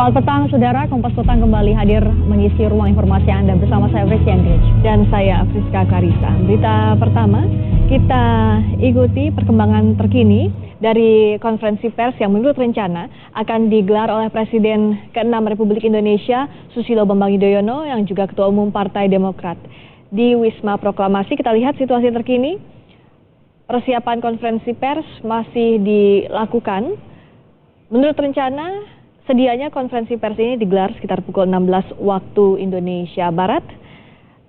Selamat petang, Saudara. Kompas Petang kembali hadir mengisi ruang informasi Anda bersama saya Friska English dan saya Friska Karisa. Berita pertama, kita ikuti perkembangan terkini dari konferensi pers yang menurut rencana akan digelar oleh Presiden ke-6 Republik Indonesia Susilo Bambang Yudhoyono yang juga Ketua Umum Partai Demokrat. Di Wisma Proklamasi kita lihat situasi terkini, persiapan konferensi pers masih dilakukan. Menurut rencana, sedianya konferensi pers ini digelar sekitar pukul 16 waktu Indonesia Barat.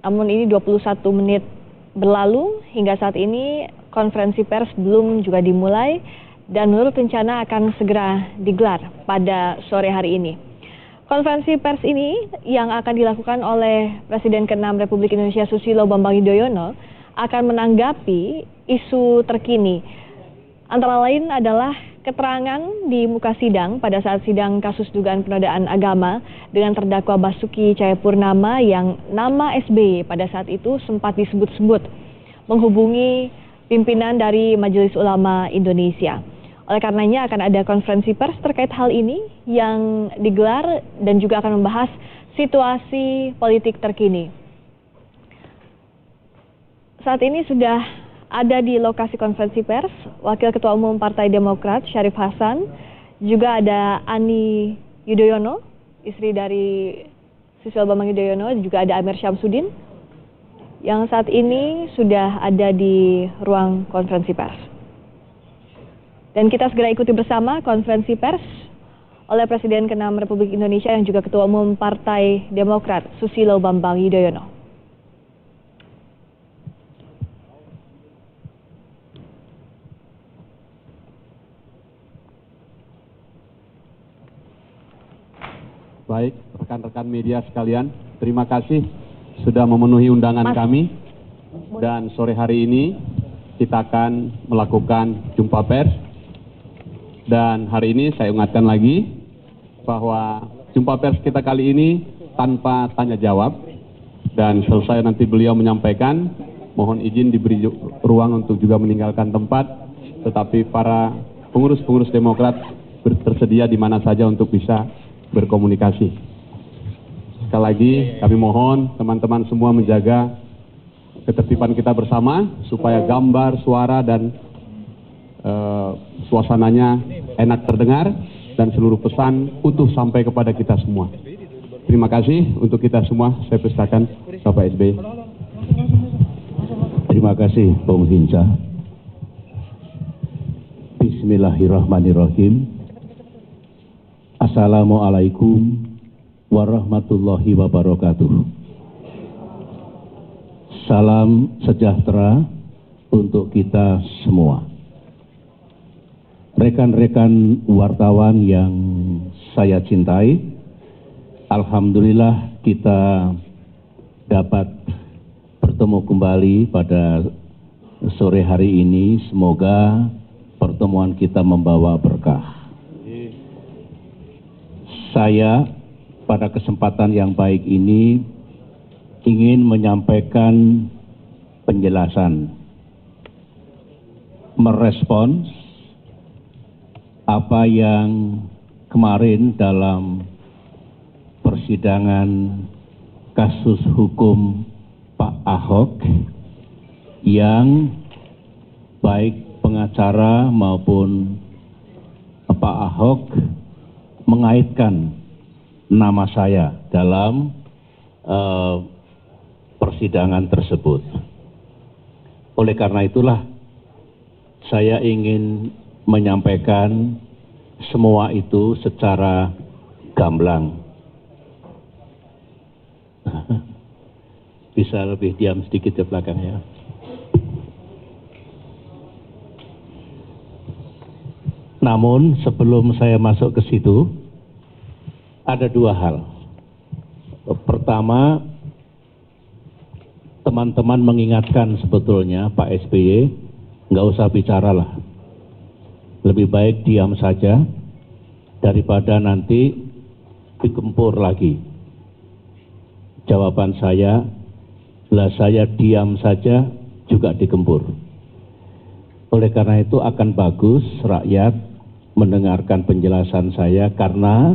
Namun ini 21 menit berlalu, hingga saat ini konferensi pers belum juga dimulai dan menurut rencana akan segera digelar pada sore hari ini. Konferensi pers ini yang akan dilakukan oleh Presiden ke-6 Republik Indonesia Susilo Bambang Yudhoyono akan menanggapi isu terkini. Antara lain adalah keterangan di muka sidang pada saat sidang kasus dugaan penodaan agama dengan terdakwa Basuki Cahayapurnama yang nama SBY pada saat itu sempat disebut-sebut menghubungi pimpinan dari Majelis Ulama Indonesia. Oleh karenanya akan ada konferensi pers terkait hal ini yang digelar dan juga akan membahas situasi politik terkini. Saat ini sudah ada di lokasi konferensi pers Wakil Ketua Umum Partai Demokrat Syarif Hasan, juga ada Ani Yudhoyono, istri dari Susilo Bambang Yudhoyono, juga ada Amir Syamsuddin yang saat ini sudah ada di ruang konferensi pers. Dan kita segera ikuti bersama konferensi pers oleh Presiden ke-6 Republik Indonesia yang juga Ketua Umum Partai Demokrat Susilo Bambang Yudhoyono. Baik, rekan-rekan media sekalian, terima kasih sudah memenuhi undangan kami. Dan sore hari ini kita akan melakukan jumpa pers. Dan hari ini saya ingatkan lagi bahwa jumpa pers kita kali ini tanpa tanya jawab. Dan selesai nanti beliau menyampaikan, mohon izin diberi ruang untuk juga meninggalkan tempat. Tetapi para pengurus-pengurus Demokrat tersedia di mana saja untuk bisa berkomunikasi. Sekali lagi kami mohon teman-teman semua menjaga ketertiban kita bersama supaya gambar, suara dan suasananya enak terdengar dan seluruh pesan utuh sampai kepada kita semua. Terima kasih untuk kita semua. Saya persilakan Bapak SBY. Terima kasih Bung Hinca. Bismillahirrahmanirrahim. Assalamualaikum warahmatullahi wabarakatuh. Salam sejahtera untuk kita semua. Rekan-rekan wartawan yang saya cintai, alhamdulillah kita dapat bertemu kembali pada sore hari ini. Semoga pertemuan kita membawa berkah. Saya pada kesempatan yang baik ini ingin menyampaikan penjelasan, merespons apa yang kemarin dalam persidangan kasus hukum Pak Ahok yang baik pengacara maupun Pak Ahok mengaitkan nama saya dalam persidangan tersebut. Oleh karena itulah saya ingin menyampaikan semua itu secara gamblang. Bisa lebih diam sedikit di belakangnya. Namun sebelum saya masuk ke situ, ada dua hal. Pertama, teman-teman mengingatkan sebetulnya Pak SBY nggak usah bicara lah. Lebih baik diam saja daripada nanti digempur lagi. Jawaban saya, lah saya diam saja juga digempur. Oleh karena itu akan bagus rakyat mendengarkan penjelasan saya karena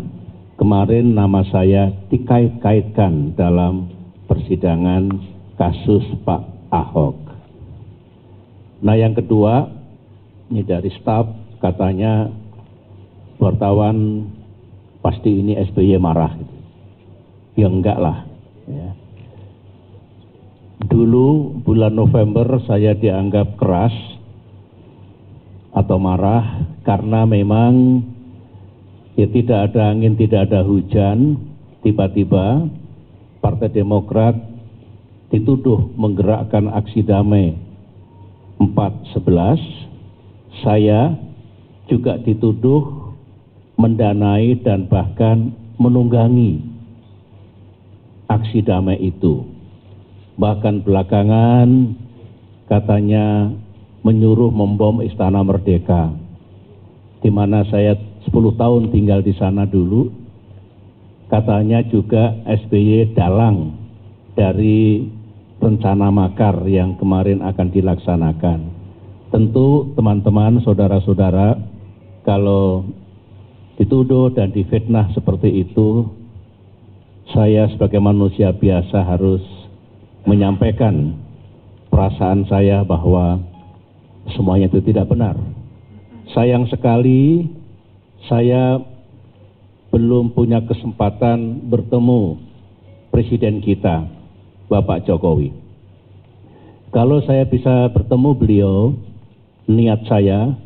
kemarin nama saya dikait-kaitkan dalam persidangan kasus Pak Ahok. Nah, yang kedua, ini dari staf katanya wartawan pasti ini SBY marah. Ya enggak lah. Ya. Dulu bulan November saya dianggap keras atau marah karena memang ya tidak ada angin, tidak ada hujan, tiba-tiba Partai Demokrat dituduh menggerakkan aksi damai 4/11. Saya juga dituduh mendanai dan bahkan menunggangi aksi damai itu. Bahkan belakangan katanya menyuruh membom Istana Merdeka, di mana saya 10 tahun tinggal di sana dulu. Katanya juga SBY dalang dari rencana makar yang kemarin akan dilaksanakan. Tentu teman-teman, saudara-saudara, kalau dituduh dan difitnah seperti itu, saya sebagai manusia biasa harus menyampaikan perasaan saya bahwa semuanya itu tidak benar. Sayang sekali saya belum punya kesempatan bertemu Presiden kita, Bapak Jokowi. Kalau saya bisa bertemu beliau, niat saya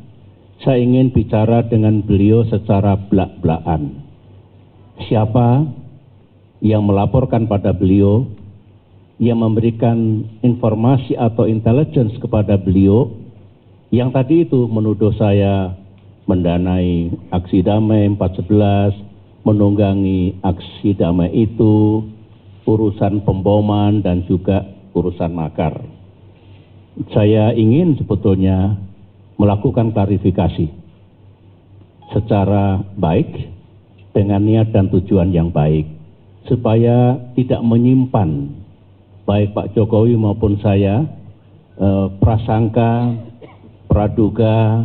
ingin bicara dengan beliau secara belak-belakan. Siapa yang melaporkan pada beliau, yang memberikan informasi atau intelligence kepada beliau, yang tadi itu menuduh saya mendanai aksi damai 4/11, menunggangi aksi damai itu, urusan pemboman dan juga urusan makar. Saya ingin sebetulnya melakukan klarifikasi secara baik dengan niat dan tujuan yang baik supaya tidak menyimpan baik Pak Jokowi maupun saya prasangka, praduga,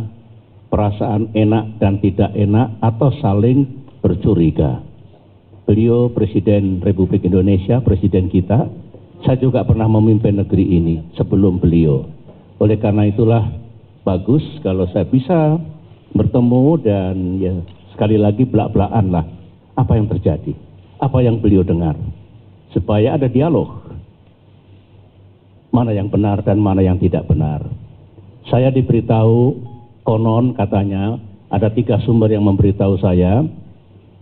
perasaan enak dan tidak enak atau saling bercuriga. Beliau Presiden Republik Indonesia, Presiden kita. Saya juga pernah memimpin negeri ini sebelum beliau. Oleh karena itulah bagus kalau saya bisa bertemu dan ya sekali lagi belak-belakan lah apa yang terjadi, apa yang beliau dengar, supaya ada dialog. Mana yang benar dan mana yang tidak benar. Saya diberitahu konon katanya ada 3 sumber yang memberitahu saya.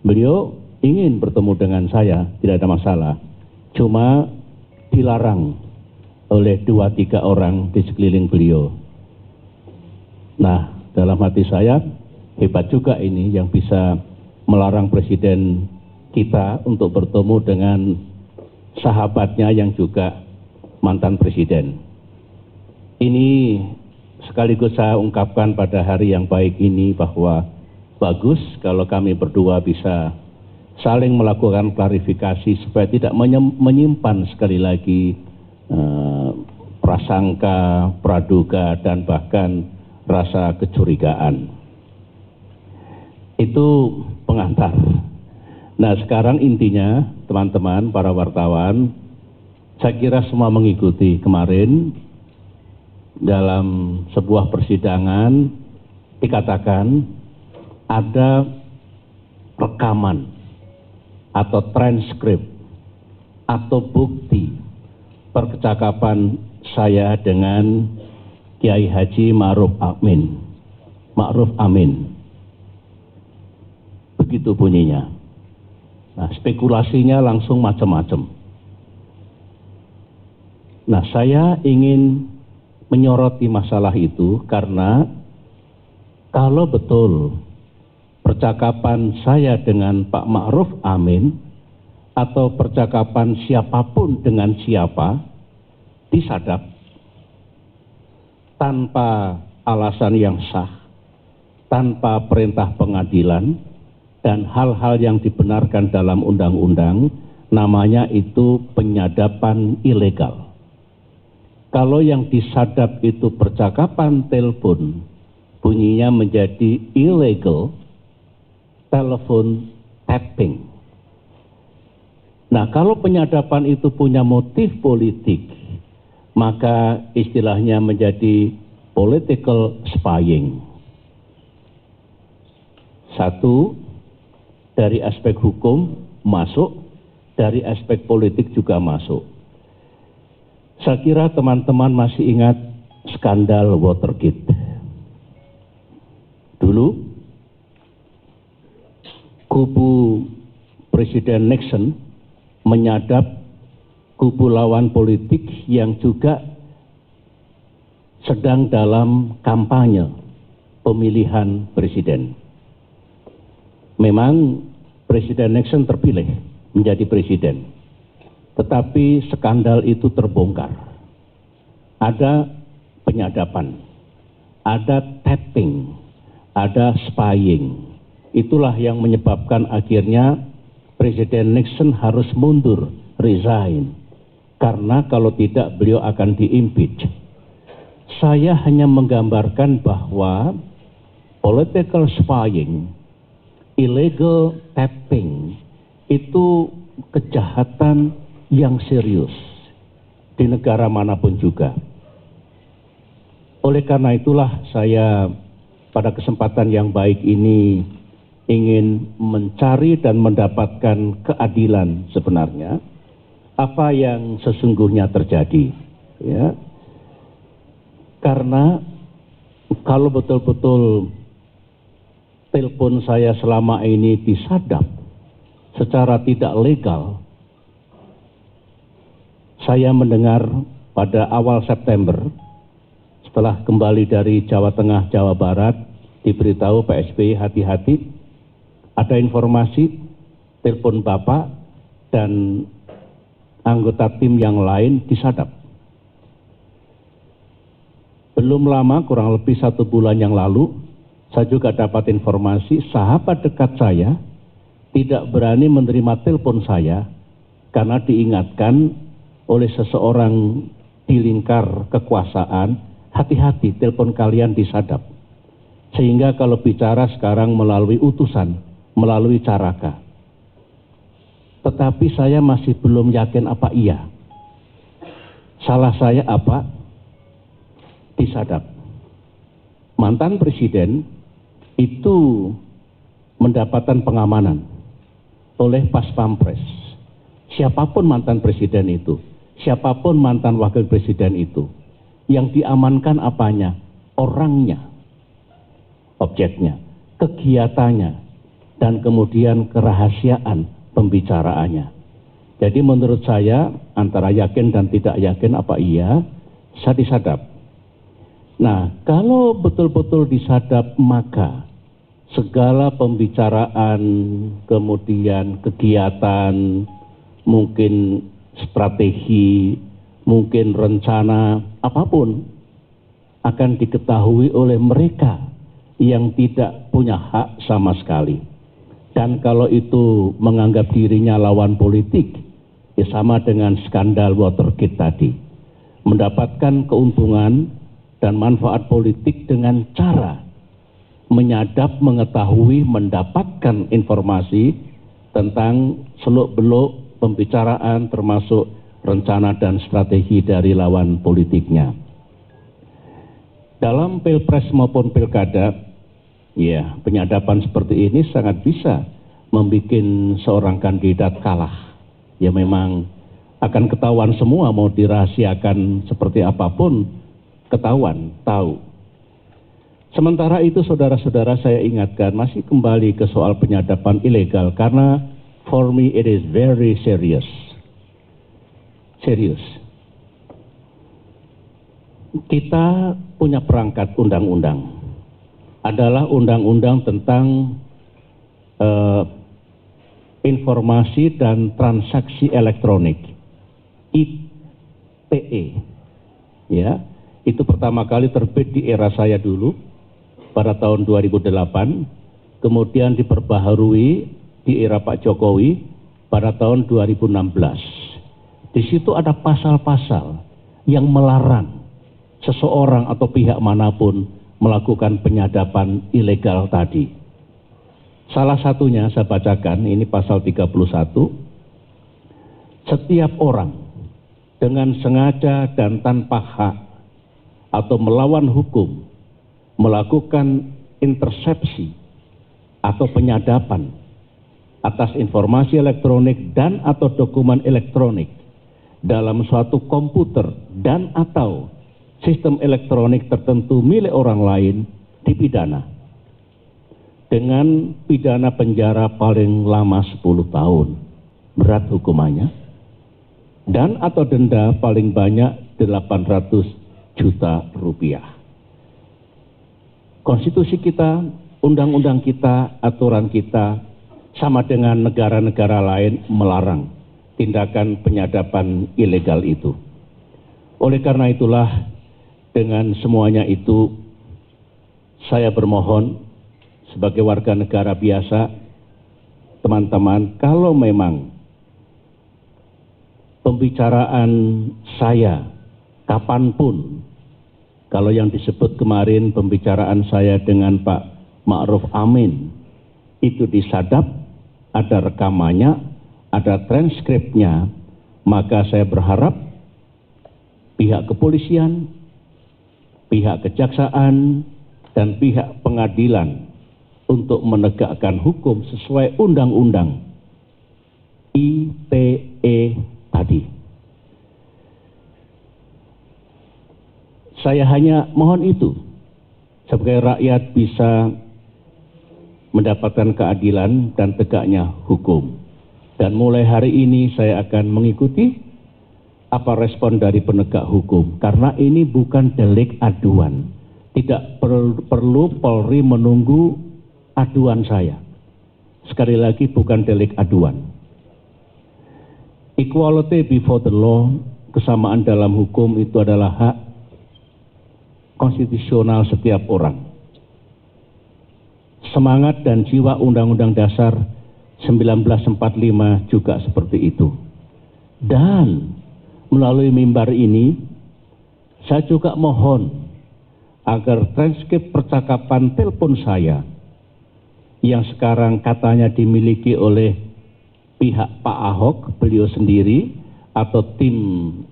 Beliau ingin bertemu dengan saya, tidak ada masalah. Cuma dilarang oleh 2-3 orang di sekeliling beliau. Nah, dalam hati saya, hebat juga ini yang bisa melarang presiden kita untuk bertemu dengan sahabatnya yang juga mantan presiden. Ini sekaligus saya ungkapkan pada hari yang baik ini bahwa bagus kalau kami berdua bisa saling melakukan klarifikasi supaya tidak menyimpan sekali lagi prasangka, praduga dan bahkan rasa kecurigaan. Itu pengantar. Nah, sekarang intinya teman-teman para wartawan, saya kira semua mengikuti kemarin dalam sebuah persidangan dikatakan ada rekaman atau transkrip atau bukti percakapan saya dengan Kiai Haji Ma'ruf Amin. Begitu bunyinya. Nah, spekulasinya langsung macam-macam. Nah, saya ingin menyoroti masalah itu karena kalau betul percakapan saya dengan Pak Ma'ruf Amin atau percakapan siapapun dengan siapa disadap tanpa alasan yang sah, tanpa perintah pengadilan dan hal-hal yang dibenarkan dalam undang-undang, namanya itu penyadapan ilegal. Kalau yang disadap itu percakapan telepon, bunyinya menjadi illegal telephone tapping. Nah, kalau penyadapan itu punya motif politik, maka istilahnya menjadi political spying. Satu, dari aspek hukum masuk, dari aspek politik juga masuk. Saya kira teman-teman masih ingat skandal Watergate. Dulu, kubu Presiden Nixon menyadap kubu lawan politik yang juga sedang dalam kampanye pemilihan presiden. Memang Presiden Nixon terpilih menjadi presiden, tetapi skandal itu terbongkar. Ada penyadapan, ada tapping, ada spying. Itulah yang menyebabkan akhirnya Presiden Nixon harus mundur, resign. Karena kalau tidak beliau akan diimpeach. Saya hanya menggambarkan bahwa political spying, illegal tapping itu kejahatan yang serius di negara manapun juga. Oleh karena itulah saya pada kesempatan yang baik ini ingin mencari dan mendapatkan keadilan sebenarnya apa yang sesungguhnya terjadi, ya. Karena kalau betul-betul telepon saya selama ini disadap secara tidak legal. Saya mendengar pada awal September, setelah kembali dari Jawa Tengah, Jawa Barat, diberitahu Pak SBY hati-hati, ada informasi telepon Bapak dan anggota tim yang lain disadap. Belum lama, kurang lebih 1 bulan yang lalu, saya juga dapat informasi sahabat dekat saya tidak berani menerima telepon saya karena diingatkan oleh seseorang di lingkar kekuasaan, hati-hati telepon kalian disadap. Sehingga kalau bicara sekarang melalui utusan, melalui caraka. Tetapi saya masih belum yakin apa iya. Salah saya apa? Disadap. Mantan presiden itu mendapatkan pengamanan oleh Pas Pampres. Siapapun mantan presiden itu, siapapun mantan wakil presiden itu, yang diamankan apanya? Orangnya, objeknya, kegiatannya, dan kemudian kerahasiaan pembicaraannya. Jadi menurut saya antara yakin dan tidak yakin apa iya, saya disadap. Nah, kalau betul-betul disadap, maka segala pembicaraan, kemudian kegiatan, mungkin strategi, mungkin rencana, apapun akan diketahui oleh mereka yang tidak punya hak sama sekali. Dan kalau itu menganggap dirinya lawan politik, ya sama dengan skandal Watergate tadi. Mendapatkan keuntungan dan manfaat politik dengan cara menyadap, mengetahui, mendapatkan informasi tentang seluk-beluk pembicaraan termasuk rencana dan strategi dari lawan politiknya. Dalam pilpres maupun pilkada, ya penyadapan seperti ini sangat bisa membuat seorang kandidat kalah. Ya memang akan ketahuan semua, mau dirahasiakan seperti apapun, ketahuan, tahu. Sementara itu saudara-saudara saya ingatkan, masih kembali ke soal penyadapan ilegal, karena for me it is very serious. Serius. Kita punya perangkat undang-undang. Adalah undang-undang tentang informasi dan transaksi elektronik, ITE. Ya, itu pertama kali terbit di era saya dulu pada tahun 2008, kemudian diperbaharui di era Pak Jokowi pada tahun 2016. Di situ ada pasal-pasal yang melarang seseorang atau pihak manapun melakukan penyadapan ilegal tadi. Salah satunya saya bacakan, ini pasal 31. setiap orang dengan sengaja dan tanpa hak atau melawan hukum melakukan intersepsi atau penyadapan atas informasi elektronik dan atau dokumen elektronik dalam suatu komputer dan atau sistem elektronik tertentu milik orang lain dipidana dengan pidana penjara paling lama 10 tahun, berat hukumannya, dan atau denda paling banyak 800 juta rupiah. Konstitusi kita, undang-undang kita, aturan kita sama dengan negara-negara lain melarang tindakan penyadapan ilegal itu. Oleh karena itulah, dengan semuanya itu, saya bermohon sebagai warga negara biasa, teman-teman, kalau memang pembicaraan saya kapanpun, kalau yang disebut kemarin pembicaraan saya dengan Pak Ma'ruf Amin, itu disadap, ada rekamannya, ada transkripnya, maka saya berharap pihak kepolisian, pihak kejaksaan, dan pihak pengadilan untuk menegakkan hukum sesuai undang-undang ITE tadi. Saya hanya mohon itu, sebagai rakyat bisa mendapatkan keadilan dan tegaknya hukum. Dan mulai hari ini saya akan mengikuti apa respon dari penegak hukum, karena ini bukan delik aduan. Tidak perlu Polri menunggu aduan saya. Sekali lagi, bukan delik aduan. Equality before the law, kesamaan dalam hukum, itu adalah hak konstitusional setiap orang. Semangat dan jiwa Undang-Undang Dasar 1945 juga seperti itu. Dan melalui mimbar ini, saya juga mohon agar transkrip percakapan telepon saya yang sekarang katanya dimiliki oleh pihak Pak Ahok, beliau sendiri, atau tim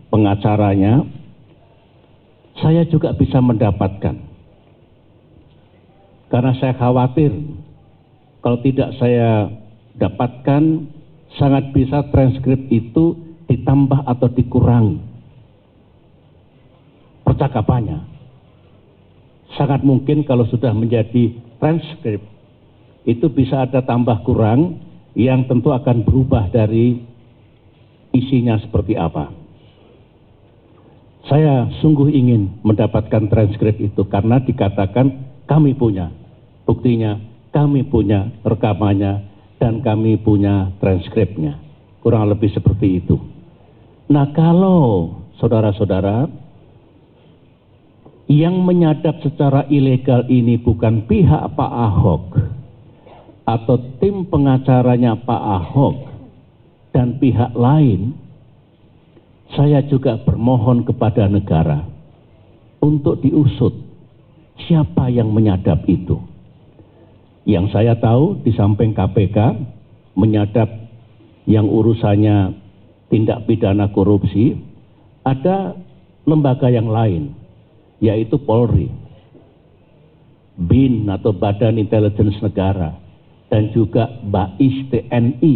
pengacaranya, saya juga bisa mendapatkan. Karena saya khawatir kalau tidak saya dapatkan, sangat bisa transkrip itu ditambah atau dikurangi percakapannya. Sangat mungkin kalau sudah menjadi transkrip itu bisa ada tambah kurang yang tentu akan berubah dari isinya seperti apa. Saya sungguh ingin mendapatkan transkrip itu karena dikatakan kami punya buktinya, kami punya rekamannya, dan kami punya transkripnya. Kurang lebih seperti itu. Nah, kalau saudara-saudara yang menyadap secara ilegal ini bukan pihak Pak Ahok atau tim pengacaranya Pak Ahok dan pihak lain, saya juga bermohon kepada negara untuk diusut siapa yang menyadap itu. Yang saya tahu, di samping KPK menyadap yang urusannya tindak pidana korupsi, ada lembaga yang lain, yaitu Polri, BIN atau Badan Intelijen Negara, dan juga BAIS TNI.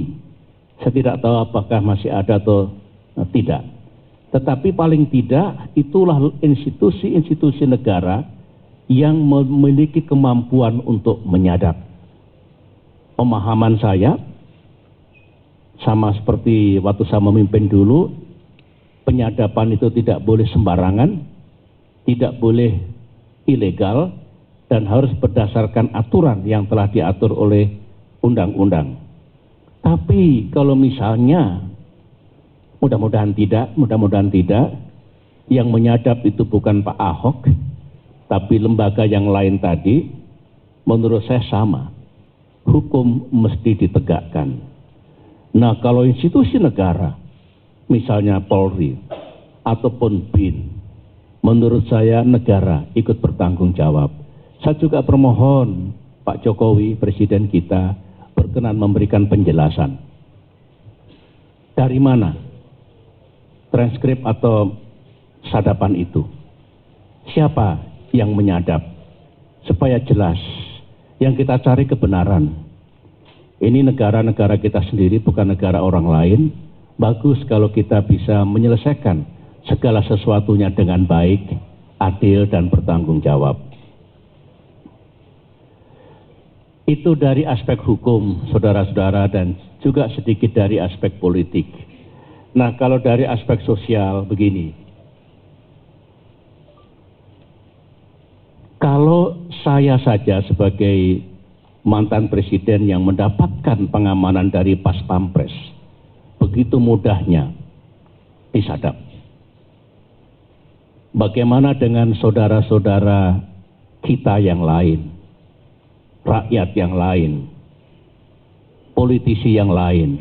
Saya tidak tahu apakah masih ada atau tidak. Tetapi paling tidak itulah institusi-institusi negara yang memiliki kemampuan untuk menyadap. Pemahaman saya, sama seperti waktu saya memimpin dulu, penyadapan itu tidak boleh sembarangan, tidak boleh ilegal, dan harus berdasarkan aturan yang telah diatur oleh undang-undang. Tapi kalau misalnya, mudah-mudahan tidak, yang menyadap itu bukan Pak Ahok, tapi lembaga yang lain tadi, menurut saya sama, hukum mesti ditegakkan. Nah, kalau institusi negara, misalnya Polri ataupun BIN, menurut saya negara ikut bertanggung jawab. Saya juga bermohon Pak Jokowi, Presiden kita, berkenan memberikan penjelasan. Dari mana transkrip atau sadapan itu. Siapa yang menyadap? Supaya jelas, yang kita cari kebenaran. Ini negara-negara kita sendiri, bukan negara orang lain. Bagus kalau kita bisa menyelesaikan segala sesuatunya dengan baik, adil, dan bertanggung jawab. Itu dari aspek hukum, saudara-saudara, dan juga sedikit dari aspek politik. Nah, kalau dari aspek sosial, begini. Kalau saya saja sebagai mantan presiden yang mendapatkan pengamanan dari Pas Pampres, begitu mudahnya disadap. Bagaimana dengan saudara-saudara kita yang lain, rakyat yang lain, politisi yang lain?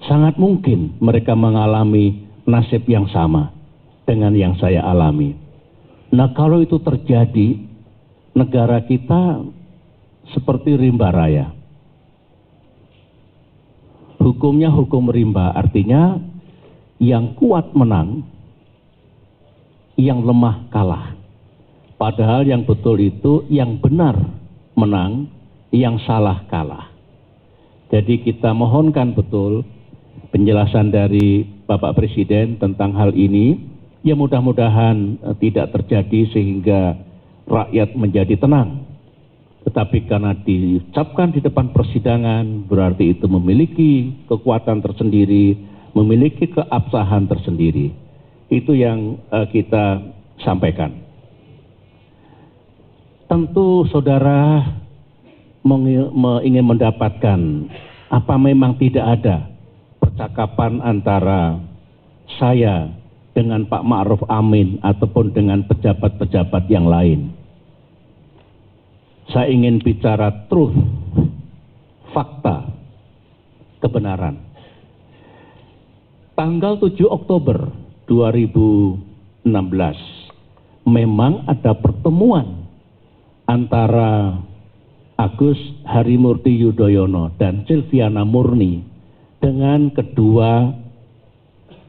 Sangat mungkin mereka mengalami nasib yang sama dengan yang saya alami. Nah, kalau itu terjadi, negara kita seperti rimba raya. Hukumnya hukum rimba, artinya yang kuat menang, yang lemah kalah. Padahal yang betul itu yang benar menang, yang salah kalah. Jadi kita mohonkan betul penjelasan dari Bapak Presiden tentang hal ini. Ya mudah-mudahan tidak terjadi sehingga rakyat menjadi tenang. Tetapi karena diucapkan di depan persidangan, berarti itu memiliki kekuatan tersendiri, memiliki keabsahan tersendiri. Itu yang kita sampaikan. Tentu saudara ingin mendapatkan apa memang tidak ada percakapan antara saya dengan Pak Ma'ruf Amin ataupun dengan pejabat-pejabat yang lain. Saya ingin bicara truth, fakta, kebenaran. Tanggal 7 Oktober 2016 memang ada pertemuan antara Agus Harimurti Yudhoyono dan Silviana Murni dengan kedua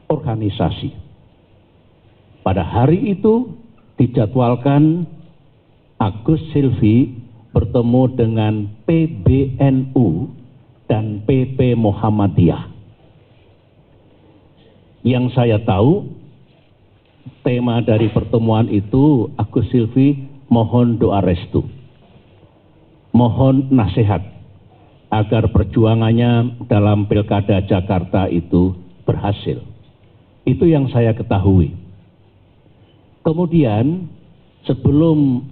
organisasi. Pada hari itu dijadwalkan Agus Silvi bertemu dengan PBNU dan PP Muhammadiyah. Yang saya tahu, tema dari pertemuan itu Agus Silvi mohon doa restu, mohon nasihat agar perjuangannya dalam Pilkada Jakarta itu berhasil. Itu yang saya ketahui. Kemudian sebelum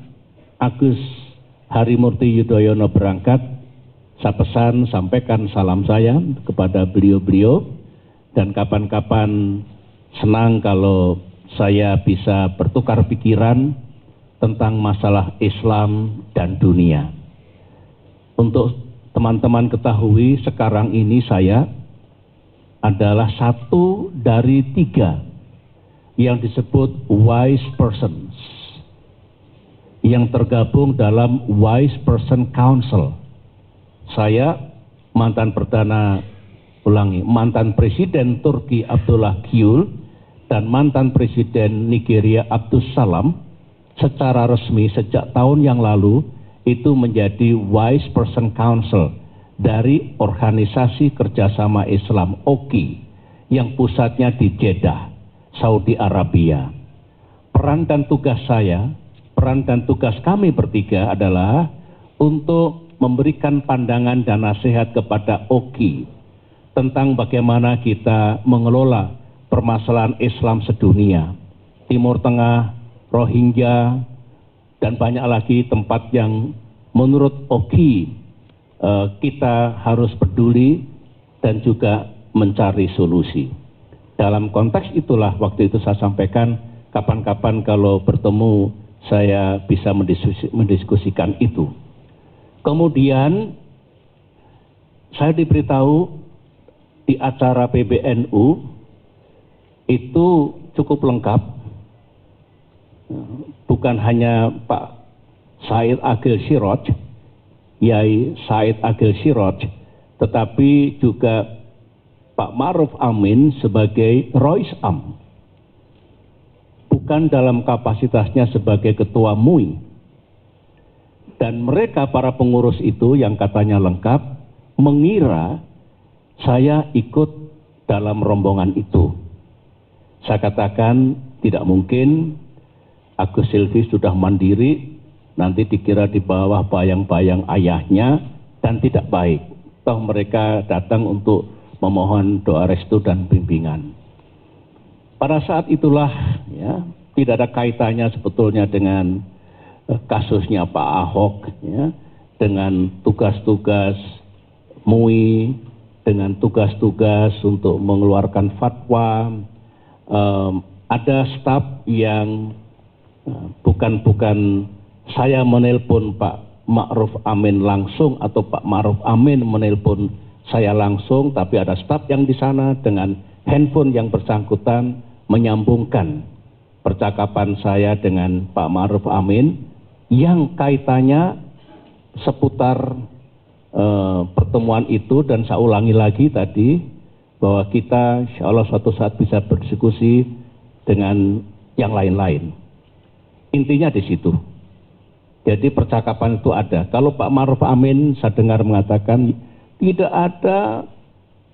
Agus Harimurti Yudhoyono berangkat, saya pesan sampaikan salam saya kepada beliau-beliau, dan kapan-kapan senang kalau saya bisa bertukar pikiran tentang masalah Islam dan dunia. Untuk teman-teman ketahui, sekarang ini saya adalah satu dari 3 yang disebut wise persons yang tergabung dalam Wise Person Council. Saya mantan mantan Presiden Turki Abdullah Gül dan mantan Presiden Nigeria Abdus Salam secara resmi sejak tahun yang lalu itu menjadi Wise Person Council dari Organisasi Kerjasama Islam OKI yang pusatnya di Jeddah, Saudi Arabia. Peran dan tugas kami bertiga adalah untuk memberikan pandangan dan nasihat kepada OKI tentang bagaimana kita mengelola permasalahan Islam sedunia, Timur Tengah, Rohingya, dan banyak lagi tempat yang menurut OKI kita harus peduli dan juga mencari solusi. Dalam konteks itulah waktu itu saya sampaikan, kapan-kapan kalau bertemu saya bisa mendiskusikan itu. Kemudian saya diberitahu di acara PBNU itu cukup lengkap, bukan hanya Pak Said Agil Siroj, Yai Said Agil Siroj, tetapi juga Pak Ma'ruf Amin sebagai Rois Am, bukan dalam kapasitasnya sebagai ketua MUI. Dan mereka para pengurus itu yang katanya lengkap mengira saya ikut dalam rombongan itu. Saya katakan tidak mungkin. Agus Silvi sudah mandiri, nanti dikira di bawah bayang-bayang ayahnya, dan tidak baik. Toh mereka datang untuk memohon doa restu dan bimbingan. Pada saat itulah ya, tidak ada kaitannya sebetulnya dengan kasusnya Pak Ahok, ya, dengan tugas-tugas MUI, dengan tugas-tugas untuk mengeluarkan fatwa. Ada staf yang bukan saya menelpon Pak Ma'ruf Amin langsung atau Pak Ma'ruf Amin menelpon saya langsung, tapi ada staf yang di sana dengan handphone yang bersangkutan menyambungkan percakapan saya dengan Pak Ma'ruf Amin yang kaitannya seputar pertemuan itu. Dan saya ulangi lagi tadi bahwa kita insya Allah suatu saat bisa berdiskusi dengan yang lain-lain. Intinya di situ. Jadi percakapan itu ada. Kalau Pak Ma'ruf Amin saya dengar mengatakan tidak ada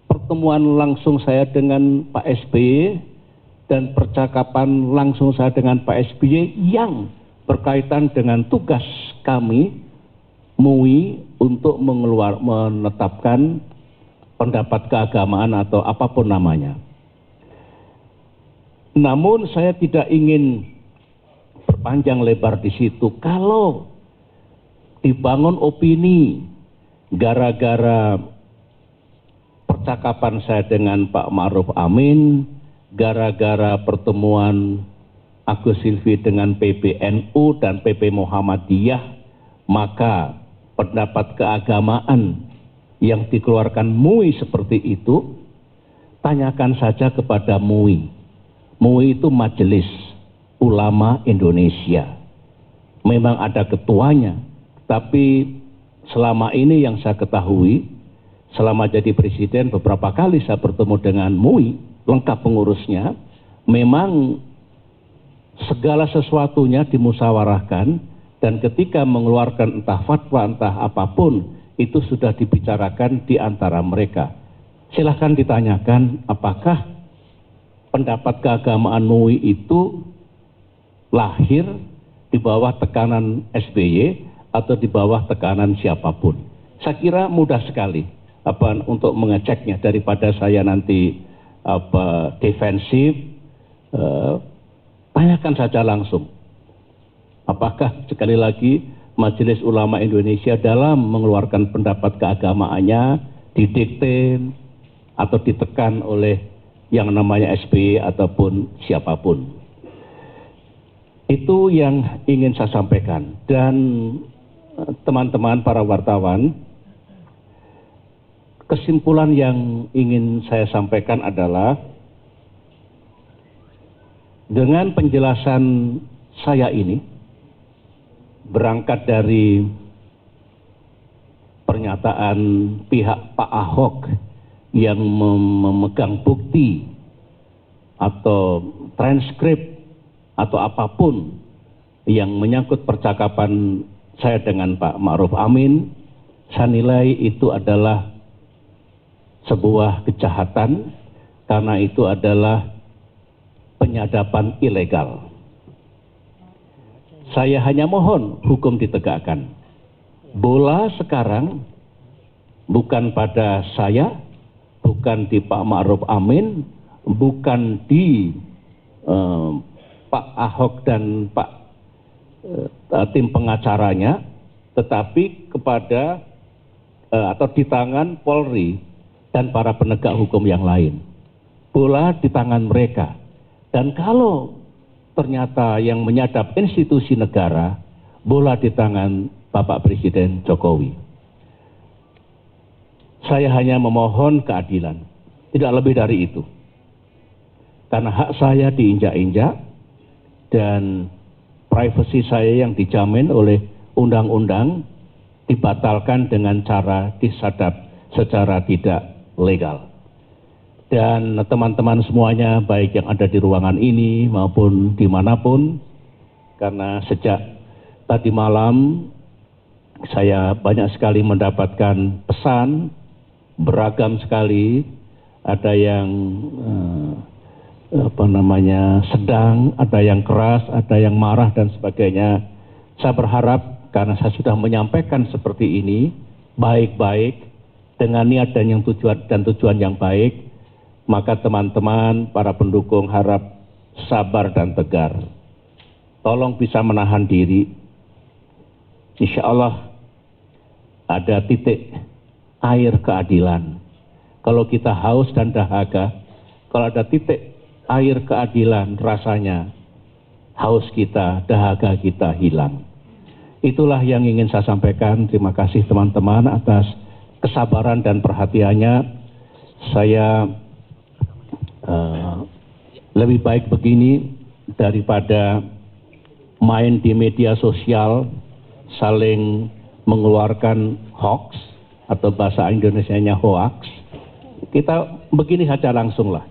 pertemuan langsung saya dengan Pak SBY dan percakapan langsung saya dengan Pak SBY yang berkaitan dengan tugas kami MUI untuk menetapkan pendapat keagamaan atau apapun namanya. Namun saya tidak ingin berpanjang lebar di situ. Kalau dibangun opini gara-gara percakapan saya dengan Pak Ma'ruf Amin, gara-gara pertemuan Agus Silvi dengan PBNU dan PP Muhammadiyah, maka pendapat keagamaan yang dikeluarkan MUI seperti itu, tanyakan saja kepada MUI. MUI itu Majelis Ulama Indonesia. Memang ada ketuanya, tapi selama ini yang saya ketahui, selama jadi presiden beberapa kali saya bertemu dengan MUI, lengkap pengurusnya, memang segala sesuatunya dimusyawarahkan, dan ketika mengeluarkan entah fatwa, entah apapun, itu sudah dibicarakan di antara mereka. Silahkan ditanyakan apakah pendapat keagamaan MUI itu lahir di bawah tekanan SBY atau di bawah tekanan siapapun. Saya kira mudah sekali untuk mengeceknya daripada saya nanti defensif. Tanyakan saja langsung. Apakah sekali lagi Majelis Ulama Indonesia dalam mengeluarkan pendapat keagamaannya didikte atau ditekan oleh yang namanya SBY ataupun siapapun. Itu yang ingin saya sampaikan. Dan teman-teman para wartawan, kesimpulan yang ingin saya sampaikan adalah dengan penjelasan saya ini, berangkat dari pernyataan pihak Pak Ahok yang memegang bukti atau transkrip atau apapun yang menyangkut percakapan saya dengan Pak Ma'ruf Amin, saya nilai itu adalah sebuah kejahatan karena itu adalah penyadapan ilegal. Saya hanya mohon hukum ditegakkan. Bola sekarang bukan pada saya, bukan di Pak Ma'ruf Amin, bukan di Pak Ahok dan Pak tim pengacaranya, tetapi kepada atau di tangan Polri dan para penegak hukum yang lain. Bola di tangan mereka. Dan kalau ternyata yang menyadap institusi negara, bola di tangan Bapak Presiden Jokowi. Saya hanya memohon keadilan, tidak lebih dari itu. Karena hak saya diinjak-injak dan privasi saya yang dijamin oleh undang-undang dibatalkan dengan cara disadap secara tidak legal. dan teman-teman semuanya, baik yang ada di ruangan ini maupun dimanapun, karena sejak tadi malam saya banyak sekali mendapatkan pesan, beragam sekali, ada yang sedang, ada yang keras, ada yang marah dan sebagainya. Saya berharap karena saya sudah menyampaikan seperti ini, baik-baik, dengan niat dan tujuan yang baik, maka teman-teman, para pendukung harap sabar dan tegar. Tolong bisa menahan diri. Insya Allah ada titik air keadilan. Kalau kita haus dan dahaga, kalau ada titik air keadilan, rasanya haus kita, dahaga kita hilang. Itulah yang ingin saya sampaikan. Terima kasih teman-teman atas kesabaran dan perhatiannya. Saya lebih baik begini daripada main di media sosial saling mengeluarkan hoax atau bahasa Indonesianya hoax. Kita begini saja langsung lah.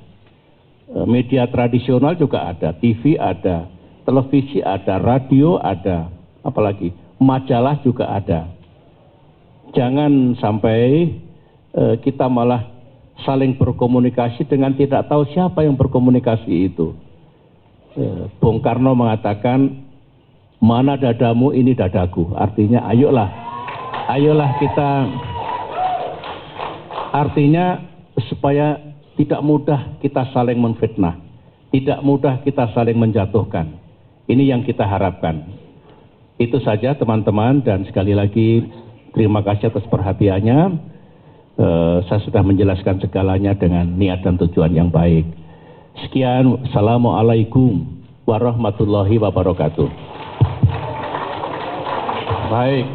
Media tradisional juga ada, TV ada, televisi ada, radio ada, apalagi majalah juga ada. Jangan sampai kita malah saling berkomunikasi dengan tidak tahu siapa yang berkomunikasi itu. Bung Karno mengatakan, mana dadamu ini dadaku. Artinya ayolah kita, artinya supaya tidak mudah kita saling menfitnah, tidak mudah kita saling menjatuhkan. Ini yang kita harapkan. Itu saja teman-teman, dan sekali lagi terima kasih atas perhatiannya. Saya sudah menjelaskan segalanya dengan niat dan tujuan yang baik. Sekian, Assalamualaikum warahmatullahi wabarakatuh. Baik,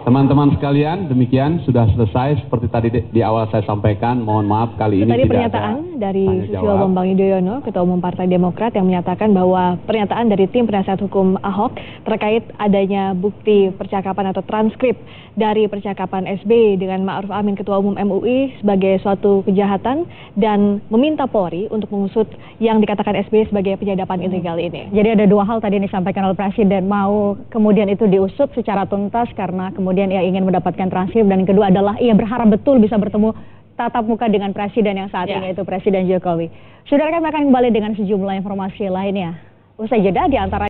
teman-teman sekalian, demikian sudah selesai seperti tadi di awal saya sampaikan. Mohon maaf kali ini tadi tidak pernyataan ada dari tanya Susilo jawab. Bambang Yudhoyono, Ketua Umum Partai Demokrat, yang menyatakan bahwa pernyataan dari tim penasihat hukum Ahok terkait adanya bukti percakapan atau transkrip dari percakapan SBY dengan Ma'ruf Amin, Ketua Umum MUI, sebagai suatu kejahatan dan meminta Polri untuk mengusut yang dikatakan SBY sebagai penyadapan ilegal ini. Jadi ada dua hal tadi yang disampaikan oleh Presiden, mau kemudian itu diusut secara tuntas karena kemudian ia ingin mendapatkan transkrip, dan yang kedua adalah ia berharap betul bisa bertemu tatap muka dengan Presiden yang saat ini, yaitu Presiden Jokowi. Saudara, kami akan kembali dengan sejumlah informasi lainnya. Usai jeda, di antara